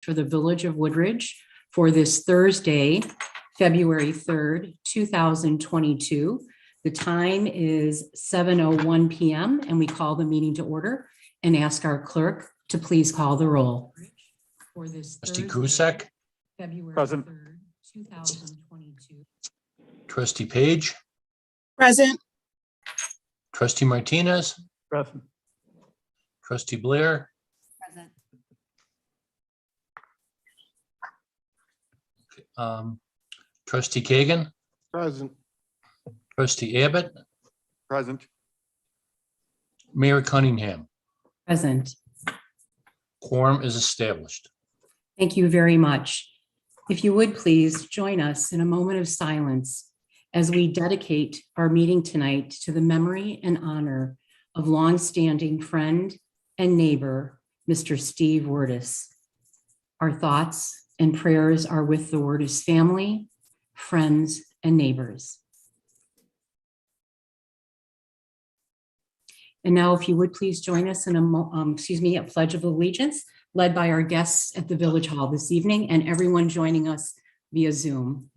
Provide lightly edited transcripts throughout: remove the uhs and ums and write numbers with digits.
for the Village of Woodridge for this Thursday, February 3rd, 2022. The time is 7:01 p.m. and we call the meeting to order and ask our clerk to please call the roll. For this Trustee Thursday, Kusak, February Present. 3rd, 2022. Trustee Page, Present. Trustee Martinez, Present. Trustee Blair, Present. Trustee Kagan, Present. Trustee Abbott, Present. Mayor Cunningham. Present. Quorum is established. Thank you very much. If you would please join us in a moment of silence as we dedicate our meeting tonight to the memory and honor of longstanding friend and neighbor, Mr. Steve Wurtis. Our thoughts and prayers are with the Wurtis family, friends, and neighbors. And now, if you would please join us in a pledge of allegiance led by our guests at the Village Hall this evening and everyone joining us via Zoom.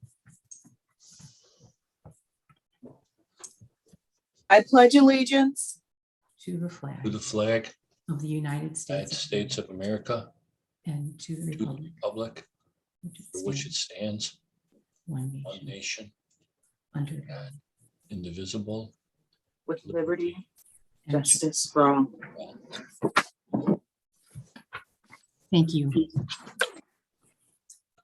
I pledge allegiance To the To the flag flag, of the United United States States of America, and to the to the republic republic for which it stands stands, one one nation, nation, under God, indivisible, with liberty, and justice for all. Thank you.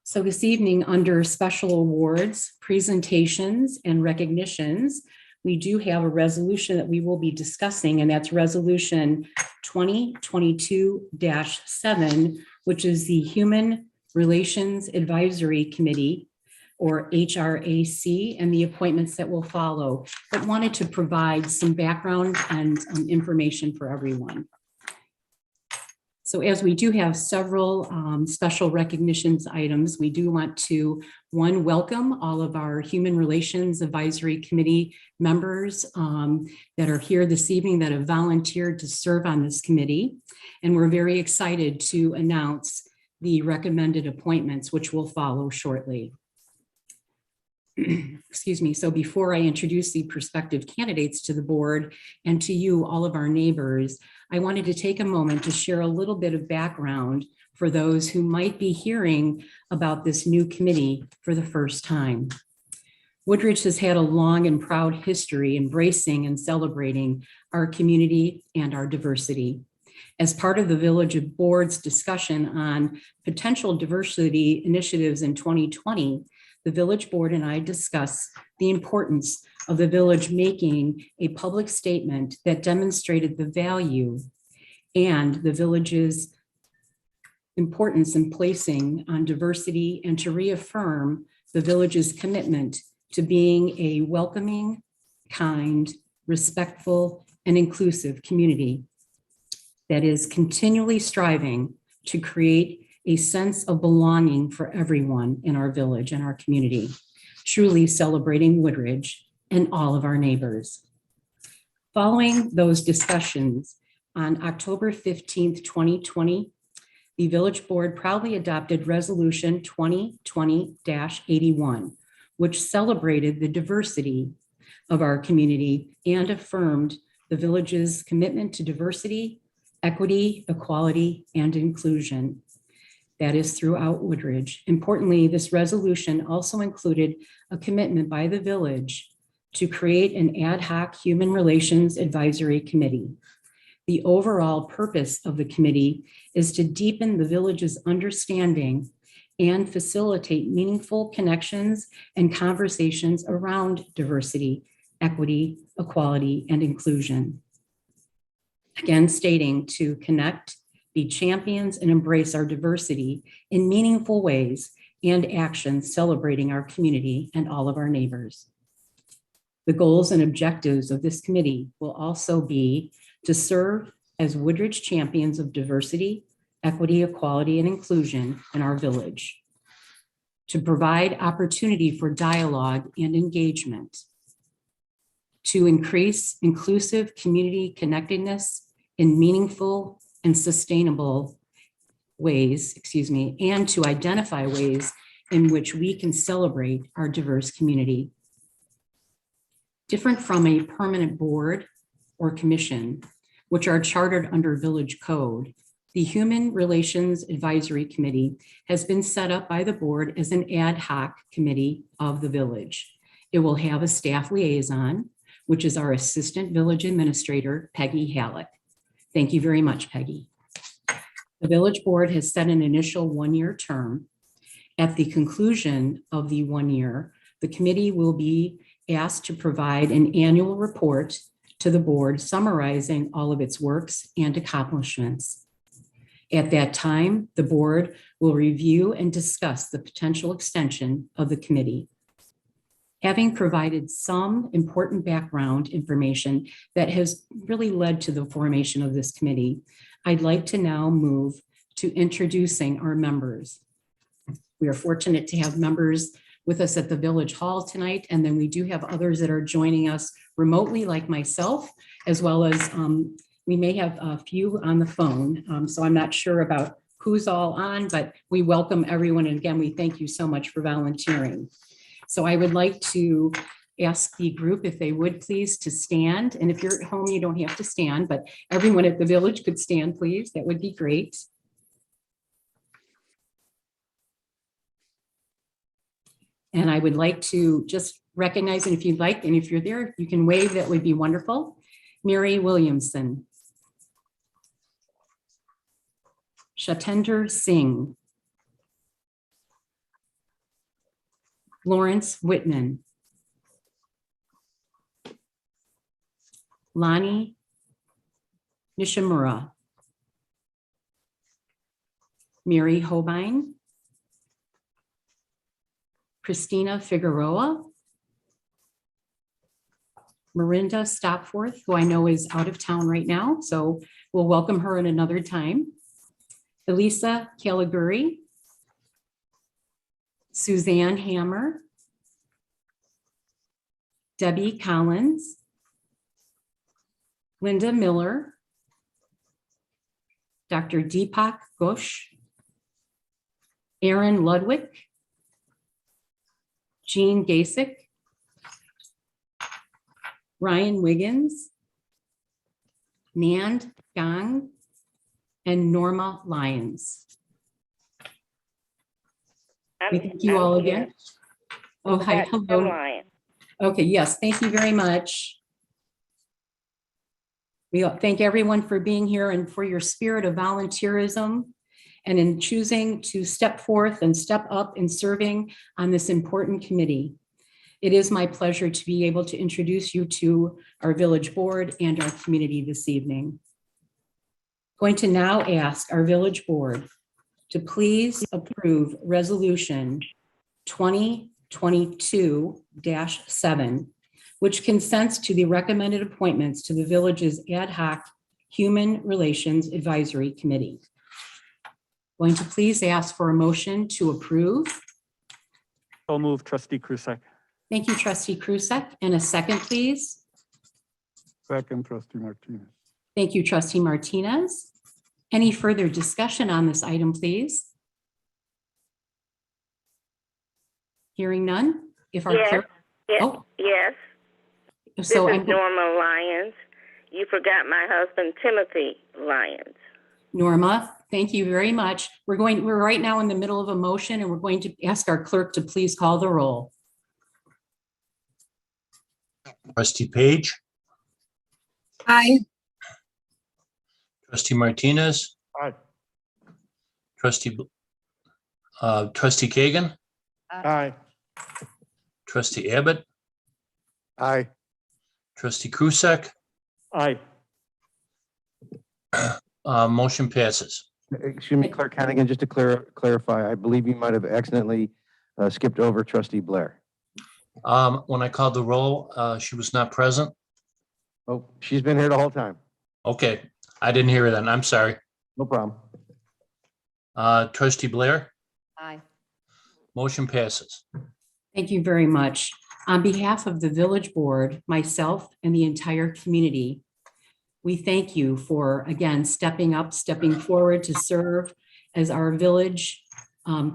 So this evening, under special awards, presentations, and recognitions, we do have a resolution that we will be discussing, and that's Resolution 2022-7, which is the Human Relations Advisory Committee, or HRAC, and the appointments that will follow, but wanted to provide some background and information for everyone. So as we do have several special recognitions items, we do want to, one, welcome all of our Human Relations Advisory Committee members that are here this evening that have volunteered to serve on this committee. And we're very excited to announce the recommended appointments, which will follow shortly. Excuse me. So before I introduce the prospective candidates to the board and to you, all of our neighbors, I wanted to take a moment to share a little bit of background for those who might be hearing about this new committee for the first time. Woodridge has had a long and proud history embracing and celebrating our community and our diversity. As part of the Village Board's discussion on potential diversity initiatives in 2020, the Village Board and I discussed the importance of the village making a public statement that demonstrated the value and the village's importance in placing on diversity and to reaffirm the village's commitment to being a welcoming, kind, respectful, and inclusive community that is continually striving to create a sense of belonging for everyone in our village and our community, truly celebrating Woodridge and all of our neighbors. Following those discussions, on October 15th, 2020, the Village Board proudly adopted Resolution 2020-81, which celebrated the diversity of our community and affirmed the village's commitment to diversity, equity, equality, and inclusion. That is throughout Woodridge. Importantly, this resolution also included a commitment by the village to create an ad hoc Human Relations Advisory Committee. The overall purpose of the committee is to deepen the village's understanding and facilitate meaningful connections and conversations around diversity, equity, equality, and inclusion. Again, stating to connect, be champions, and embrace our diversity in meaningful ways and actions celebrating our community and all of our neighbors. The goals and objectives of this committee will also be to serve as Woodridge champions of diversity, equity, equality, and inclusion in our village, to provide opportunity for dialogue and engagement, to increase inclusive community connectedness in meaningful and sustainable and to identify ways in which we can celebrate our diverse community. Different from a permanent board or commission, which are chartered under village code, the Human Relations Advisory Committee has been set up by the board as an ad hoc committee of the village. It will have a staff liaison, which is our Assistant Village Administrator, Peggy Halleck. Thank you very much, Peggy. The village board has set an initial one-year term. At the conclusion of the 1 year, the committee will be asked to provide an annual report to the board summarizing all of its works and accomplishments. At that time, the board will review and discuss the potential extension of the committee. Having provided some important background information that has really led to the formation of this committee, I'd like to now move to introducing our members. We are fortunate to have members with us at the Village Hall tonight, and then we do have others that are joining us remotely, like myself, as well as we may have a few on the phone. So I'm not sure about who's all on, but we welcome everyone. And again, we thank you so much for volunteering. So I would like to ask the group if they would please to stand. And if you're at home, you don't have to stand, but everyone at the village could stand, please. That would be great. And I would like to just recognize, and if you'd like, and if you're there, you can wave, that would be wonderful. Mary Williamson. Shatender Singh. Lawrence Whitman. Lonnie Nishimura. Mary Hobein. Christina Figueroa. Marinda Stopforth, who I know is out of town right now, so we'll welcome her in another time. Elisa Caliguri. Suzanne Hammer. Debbie Collins. Linda Miller. Dr. Deepak Ghosh. Aaron Ludwig. Jean Gasick. Ryan Wiggins. Nand Gang. And Norma Lyons. We thank you all again. Oh, hi, hello. Okay, yes, thank you very much. We thank everyone for being here and for your spirit of volunteerism and in choosing to step forth and step up in serving on this important committee. It is my pleasure to be able to introduce you to our village board and our community this evening. Going to now ask our village board to please approve resolution 2022-7, which consents to the recommended appointments to the village's ad hoc Human Relations Advisory Committee. Going to please ask for a motion to approve. So move, trustee Krusek. Thank you, trustee Krusek. And a second, please. Second, trustee Martinez. Thank you, trustee Martinez. Any further discussion on this item, please? Hearing none. If our Yes, clerk, yes, oh, yes. so This I'm is Norma Lyons. You forgot my husband, Timothy Lyons. Norma, thank you very much. We're right now in the middle of a motion and we're going to ask our clerk to please call the roll. Trustee Page, Aye. trustee Martinez, Aye. trustee Kagan, Aye. trustee Abbott, Aye. trustee Krusek, Aye. motion passes. Excuse me, Clerk Hannigan, just to clarify, I believe you might have accidentally skipped over trustee Blair. When I called the roll, she was not present. Oh, she's been here the whole time. Okay, I didn't hear that. I'm sorry. No problem. Trustee Blair, Aye. motion passes. Thank you very much. On behalf of the village board, myself, and the entire community, we thank you for, again, stepping up, stepping forward to serve as our village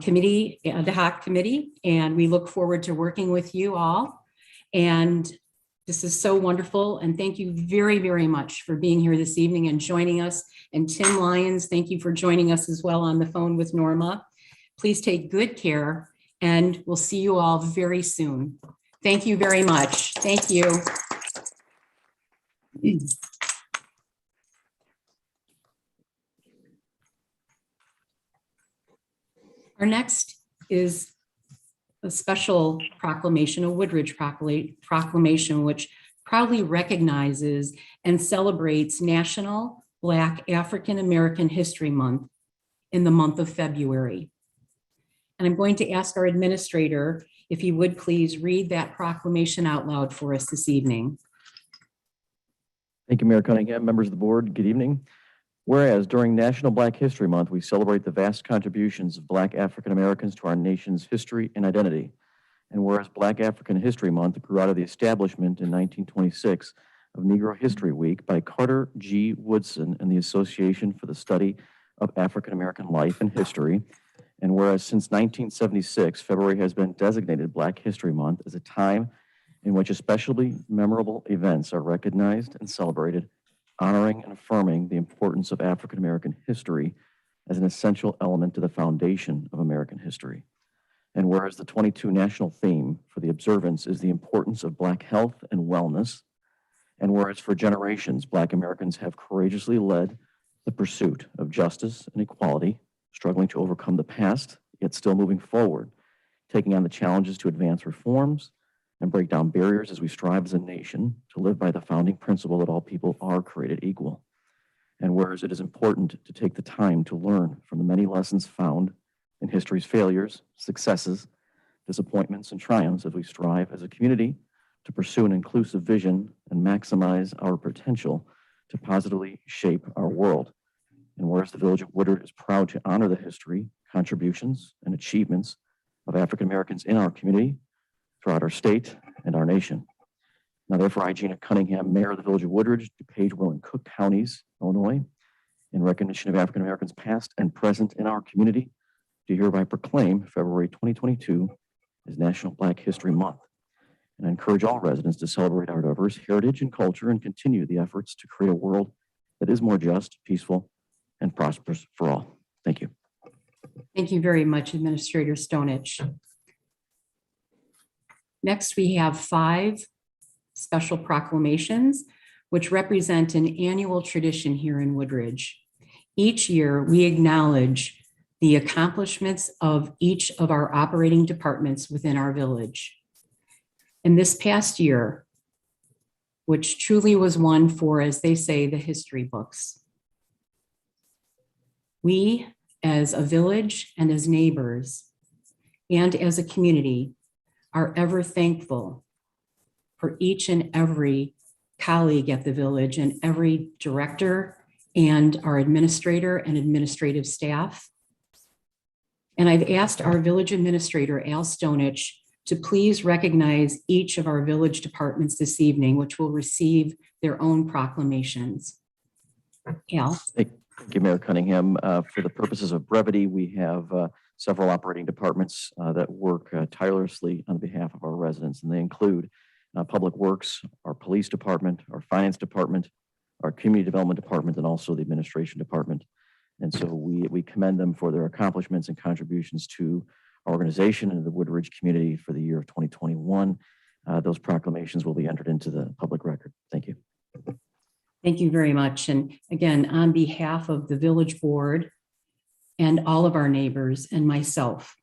committee, ad hoc committee, and we look forward to working with you all. And this is so wonderful. And thank you very, very much for being here this evening and joining us. And Tim Lyons, thank you for joining us as well on the phone with Norma. Please take good care, and we'll see you all very soon. Thank you very much. Thank you. Our next is a special proclamation, a Woodridge proclamation, which proudly recognizes and celebrates National Black African American History Month in the month of February. And I'm going to ask our administrator if he would please read that proclamation out loud for us this evening. Thank you, Mayor Cunningham, members of the board, good evening. Whereas during National Black History Month, we celebrate the vast contributions of Black African Americans to our nation's history and identity. And whereas Black African History Month grew out of the establishment in 1926 of Negro History Week by Carter G. Woodson and the Association for the Study of African American Life and History. And whereas since 1976, February has been designated Black History Month as a time in which especially memorable events are recognized and celebrated, honoring and affirming the importance of African American history as an essential element to the foundation of American history. And whereas the 22 national theme for the observance is the importance of Black health and wellness, and whereas for generations, Black Americans have courageously led the pursuit of justice and equality, struggling to overcome the past, yet still moving forward, taking on the challenges to advance reforms and break down barriers as we strive as a nation to live by the founding principle that all people are created equal. And whereas it is important to take the time to learn from the many lessons found in history's failures, successes, disappointments, and triumphs as we strive as a community to pursue an inclusive vision and maximize our potential to positively shape our world. And whereas the Village of Woodard is proud to honor the history, contributions, and achievements of African Americans in our community, throughout our state and our nation. Now, therefore, I, Gina Cunningham, Mayor of the Village of Woodridge, DuPage, Will, and Cook Counties, Illinois, in recognition of African Americans past and present in our community, do hereby proclaim February 2022 as National Black History Month. And I encourage all residents to celebrate our diverse heritage and culture and continue the efforts to create a world that is more just, peaceful, and prosperous for all. Thank you. Thank you very much, Administrator Stonich. Next, we have 5 special proclamations, which represent an annual tradition here in Woodridge. Each year, we acknowledge the accomplishments of each of our operating departments within our village. And this past year, which truly was one for, as they say, the history books, we, as a village and as neighbors and as a community, are ever thankful for each and every colleague at the village and every director and our administrator and administrative staff. And I've asked our village administrator, Al Stonich, to please recognize each of our village departments this evening, which will receive their own proclamations. Al. Thank you, Mayor Cunningham. For the purposes of brevity, we have several operating departments that work tirelessly on behalf of our residents, and they include Public Works, our Police Department, our Finance Department, our Community Development Department, and also the Administration Department. And so we commend them for their accomplishments and contributions to our organization and the Woodridge community for the year of 2021. Those proclamations will be entered into the public record. Thank you. Thank you very much. And again, on behalf of the village board and all of our neighbors and myself,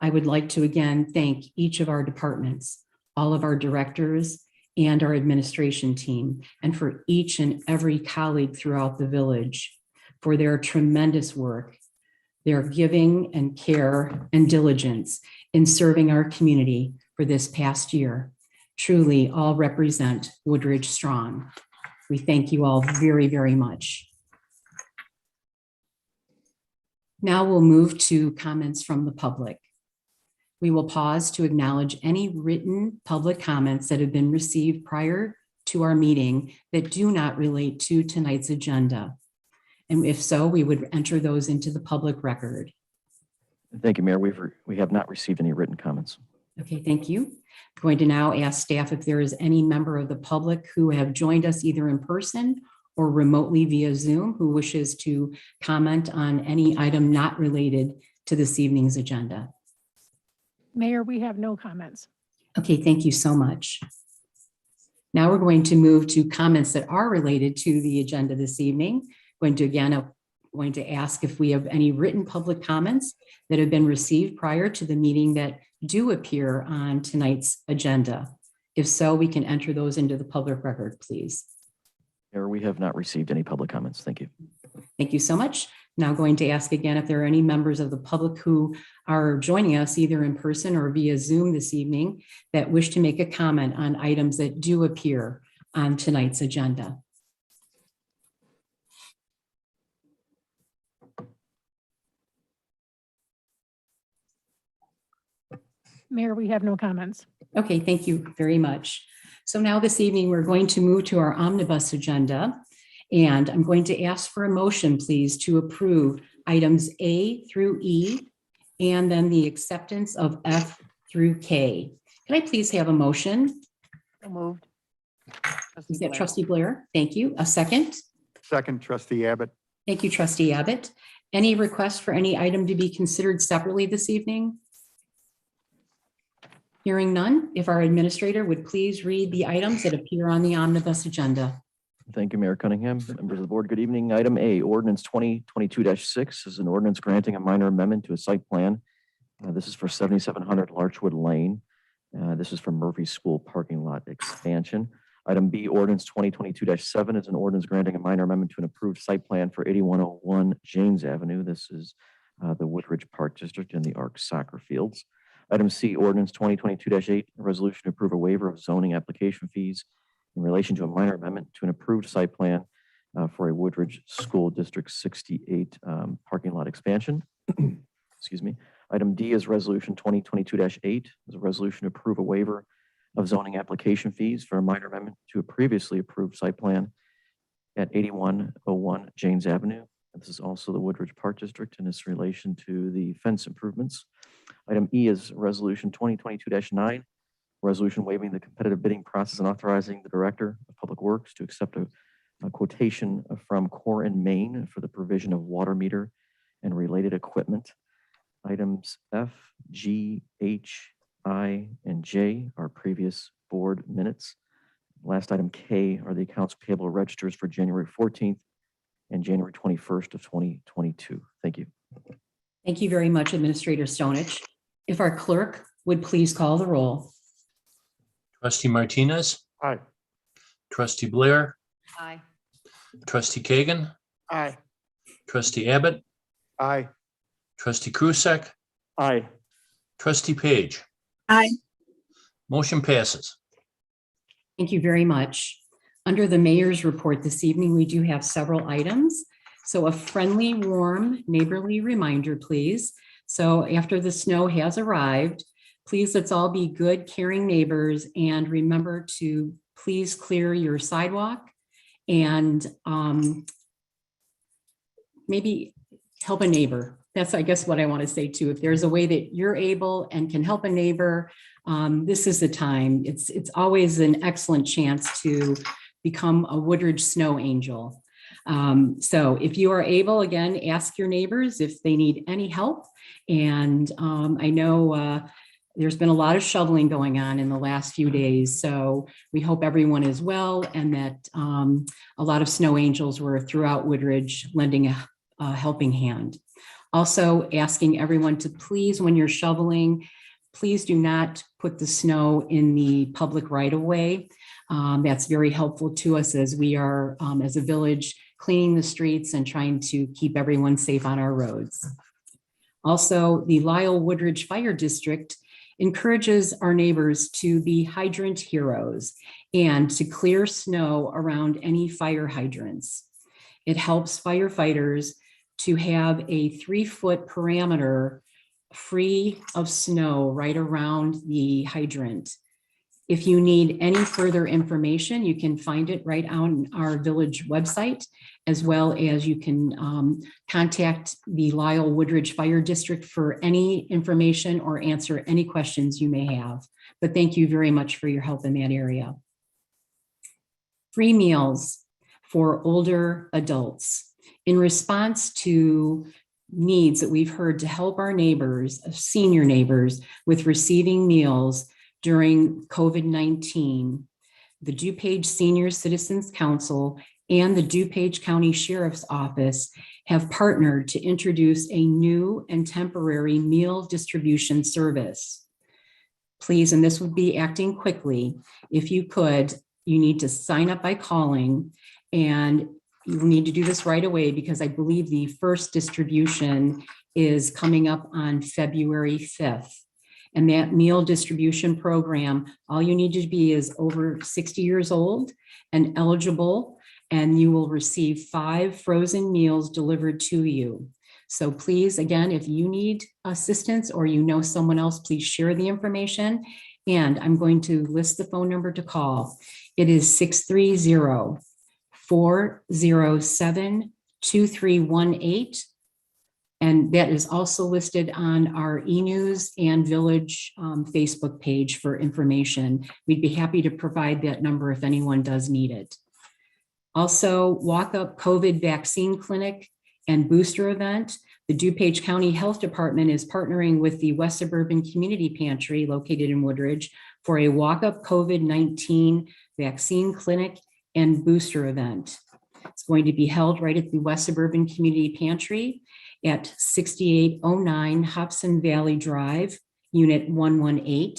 I would like to again thank each of our departments, all of our directors and our administration team, and for each and every colleague throughout the village for their tremendous work, their giving and care and diligence in serving our community for this past year. Truly, all represent Woodridge Strong. We thank you all very, very much. Now we'll move to comments from the public. We will pause to acknowledge any written public comments that have been received prior to our meeting that do not relate to tonight's agenda. And if so, we would enter those into the public record. Thank you, Mayor. We have not received any written comments. Okay, thank you. I'm going to now ask staff if there is any member of the public who have joined us either in person or remotely via Zoom who wishes to comment on any item not related to this evening's agenda. Mayor, we have no comments. Okay, thank you so much. Now we're going to move to comments that are related to the agenda this evening. Going to ask if we have any written public comments that have been received prior to the meeting that do appear on tonight's agenda. If so, we can enter those into the public record, please. Mayor, we have not received any public comments. Thank you. Thank you so much. Now going to ask again if there are any members of the public who are joining us either in person or via Zoom this evening that wish to make a comment on items that do appear on tonight's agenda. Mayor, we have no comments. Okay, thank you very much. So now this evening, we're going to move to our omnibus agenda. And I'm going to ask for a motion, please, to approve items A through E, and then the acceptance of F through K. Can I please have a motion? So moved. Is that Trustee Blair? Thank you. A second? Second, trustee Abbott. Thank you, Trustee Abbott. Any requests for any item to be considered separately this evening? Hearing none, if our administrator would please read the items that appear on the omnibus agenda. Thank you, Mayor Cunningham. Members of the board, good evening. Item A, ordinance 2022-6 is an ordinance granting a minor amendment to a site plan. This is for 7700 Larchwood Lane. This is for Murphy School parking lot expansion. Item B, ordinance 2022-7 is an ordinance granting a minor amendment to an approved site plan for 8101 James Avenue. This is the Woodridge Park District and the ARC soccer fields. Item C, ordinance 2022-8, a resolution to approve a waiver of zoning application fees in relation to a minor amendment to an approved site plan for a Woodridge School District 68 parking lot expansion. Excuse me. Item D is resolution 2022-8, is a resolution to approve a waiver of zoning application fees for a minor amendment to a previously approved site plan at 8101 James Avenue. And this is also the Woodridge Park District in its relation to the fence improvements. Item E is resolution 2022-9, resolution waiving the competitive bidding process and authorizing the Director of Public Works to accept a quotation from Core and Main for the provision of water meter and related equipment. Items F, G, H, I, and J are previous board minutes. Last item K are the accounts payable registers for January 14th and January 21st of 2022. Thank you. Thank you very much, Administrator Stonich. If our clerk would please call the roll. Trustee Martinez, Aye. Trustee Blair, Aye. Trustee Kagan, Aye. Trustee Abbott, Aye. Trustee Krusek, Aye. Trustee Page. Aye. Motion passes. Thank you very much. Under the mayor's report this evening, we do have several items. So a friendly, warm, neighborly reminder, please. So after the snow has arrived, please let's all be good, caring neighbors and remember to please clear your sidewalk and maybe help a neighbor. That's, I guess, what I want to say too. If there's a way that you're able and can help a neighbor, this is the time. It's always an excellent chance to become a Woodridge snow angel. So if you are able, again, ask your neighbors if they need any help. And I know there's been a lot of shoveling going on in the last few days. So we hope everyone is well and that a lot of snow angels were throughout Woodridge lending a helping hand. Also asking everyone to please, when you're shoveling, please do not put the snow in the public right of way. That's very helpful to us as we are, as a village, cleaning the streets and trying to keep everyone safe on our roads. Also, the Lisle Woodridge Fire District encourages our neighbors to be hydrant heroes and to clear snow around any fire hydrants. It helps firefighters to have a 3-foot perimeter free of snow right around the hydrant. If you need any further information, you can find it right on our village website, as well as you can contact the Lisle Woodridge Fire District for any information or answer any questions you may have. But thank you very much for your help in that area. Free meals for older adults. In response to needs that we've heard to help our neighbors, senior neighbors, with receiving meals during COVID-19, the DuPage Senior Citizens Council and the DuPage County Sheriff's Office have partnered to introduce a new and temporary meal distribution service. Please, and this would be acting quickly, if you could, you need to sign up by calling, and you need to do this right away because I believe the first distribution is coming up on February 5th. And that meal distribution program, all you need to be is over 60 years old and eligible, and you will receive 5 frozen meals delivered to you. So please, again, if you need assistance or you know someone else, please share the information. And I'm going to list the phone number to call. It is 630-407-2318. And that is also listed on our e-news and village Facebook page for information. We'd be happy to provide that number if anyone does need it. Also, walk-up COVID vaccine clinic and booster event. The DuPage County Health Department is partnering with the West Suburban Community Pantry located in Woodridge for a walk-up COVID-19 vaccine clinic and booster event. It's going to be held right at the West Suburban Community Pantry at 6809 Hobson Valley Drive, Unit 118.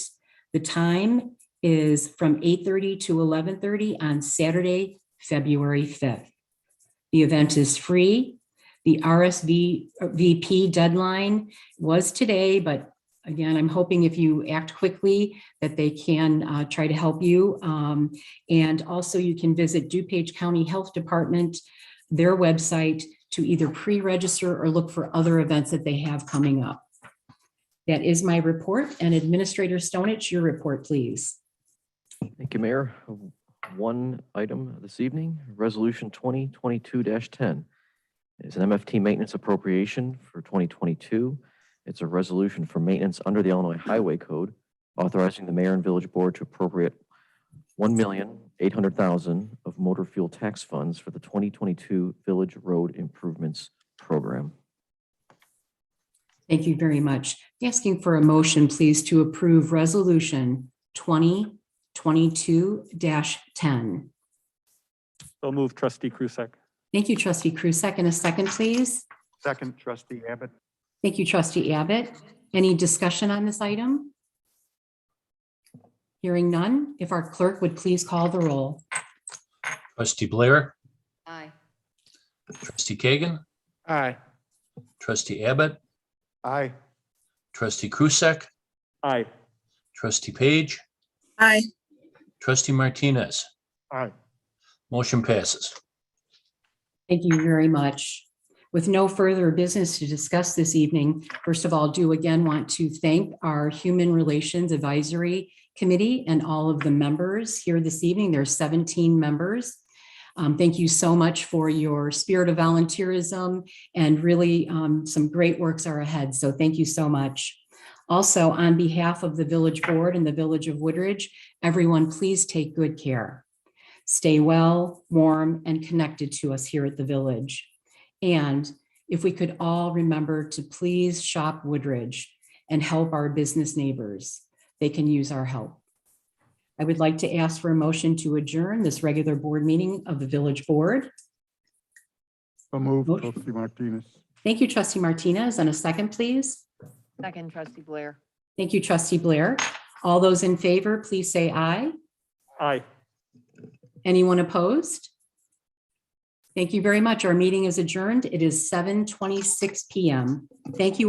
The time is from 8:30 to 11:30 on Saturday, February 5th. The event is free. The RSVP deadline was today, but again, I'm hoping if you act quickly that they can try to help you. And also you can visit DuPage County Health Department, their website, to either pre-register or look for other events that they have coming up. That is my report. And Administrator Stonich, your report, please. Thank you, Mayor. One item this evening, Resolution 2022-10. It's an MFT maintenance appropriation for 2022. It's a resolution for maintenance under the Illinois Highway Code, authorizing the mayor and village board to appropriate $1,800,000 of motor fuel tax funds for the 2022 Village Road Improvements Program. Thank you very much. Asking for a motion, please, to approve Resolution 2022-10. So move, trustee Krusek. Thank you, Trustee Krusek. And a second, please. Second, trustee Abbott. Thank you, Trustee Abbott. Any discussion on this item? Hearing none, if our clerk would please call the roll. Trustee Blair, Aye. trustee Kagan, Aye. trustee Abbott, Aye. trustee Krusek, Aye. trustee Page, Aye. trustee Martinez. Aye. Motion passes. Thank you very much. With no further business to discuss this evening, first of all, do again want to thank our Human Relations Advisory Committee and all of the members here this evening. There are 17 members. Thank you so much for your spirit of volunteerism, and really some great works are ahead. So thank you so much. Also, on behalf of the Village Board and the Village of Woodridge, everyone, please take good care. Stay well, warm, and connected to us here at the Village. And if we could all remember to please shop Woodridge and help our business neighbors, they can use our help. I would like to ask for a motion to adjourn this regular board meeting of the Village Board. So move, Motion. trustee Martinez. Thank you, Trustee Martinez. And a second, please. Second, trustee Blair. Thank you, Trustee Blair. All those in favor, please say aye. Aye. Anyone opposed? Thank you very much. Our meeting is adjourned. It is 7:26 p.m. Thank you all.